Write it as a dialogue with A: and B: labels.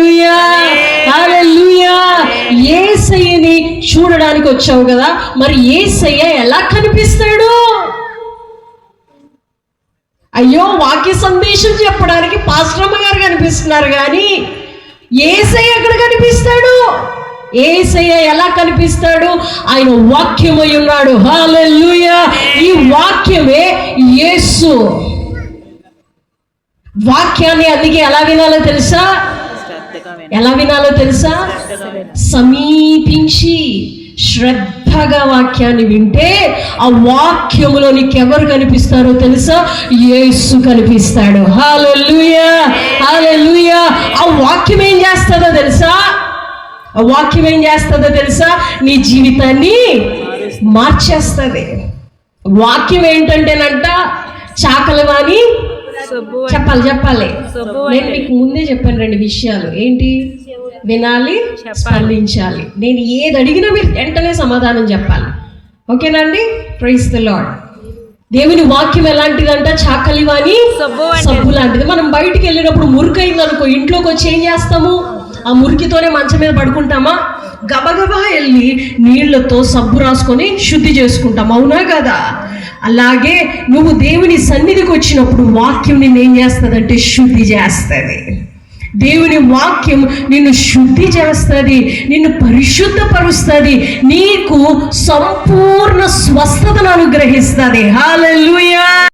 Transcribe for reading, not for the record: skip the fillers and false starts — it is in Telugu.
A: హల్లెలూయా, హల్లెలూయా. యేసయ్యని చూడడానికి వచ్చావు కదా, మరి యేసయ్య ఎలా కనిపిస్తాడు? అయ్యో, వాక్య సందేశం చెప్పడానికి పాస్టరమ్మ గారు కనిపిస్తున్నారు కానీ యేసయ్య ఎక్కడ కనిపిస్తాడు? యేసయ్య ఎలా కనిపిస్తాడు? ఆయన వాక్యమై ఉన్నాడు. హల్లెలూయా. ఈ వాక్యమే యేసు. వాక్యాన్ని అందుకే ఎలా వినాలో తెలుసా? ఎలా వినాలో తెలుసా? సమీపించి శ్రద్ధగా వాక్యాన్ని వింటే ఆ వాక్యములో నీకెవరు కనిపిస్తారో తెలుసా? యేసు కనిపిస్తాడు. హల్లెలూయా, హల్లెలూయా. ఆ వాక్యం ఏం చేస్తుందో తెలుసా? ఆ వాక్యం ఏం చేస్తుందో తెలుసా? నీ జీవితాన్ని మార్చేస్తుంది. వాక్యం ఏంటంటేనంట, చాకలివాని చెప్పాలి. నేను మీకు ముందే చెప్పాను 2 విషయాలు. ఏంటి? వినాలి, స్పందించాలి. నేను ఏది అడిగినా మీరు వెంటనే సమాధానం చెప్పాలి. ఓకేనండి? Praise the Lord. దేవుని వాక్యం ఎలాంటిదంట? చాకలివాని సబ్బు లాంటిది. మనం బయటికి వెళ్ళినప్పుడు మురికైంది అనుకో, ఇంట్లోకి వచ్చి ఏం చేస్తాము? ఆ మురికితోనే మంచం మీద పడుకుంటామా? గబగబా వెళ్ళి నీళ్లతో సబ్బు రాసుకొని శుద్ధి చేసుకుంటాం. అవునా కదా? అలాగే నువ్వు దేవుని సన్నిధికి వచ్చినప్పుడు వాక్యం నిన్ను ఏం చేస్తుందంటే శుద్ధి చేస్తుంది. దేవుని వాక్యం నిన్ను శుద్ధి చేస్తుంది, నిన్ను పరిశుద్ధపరుస్తుంది, నీకు సంపూర్ణ స్వస్థతను అనుగ్రహిస్తుంది. హల్లెలూయా.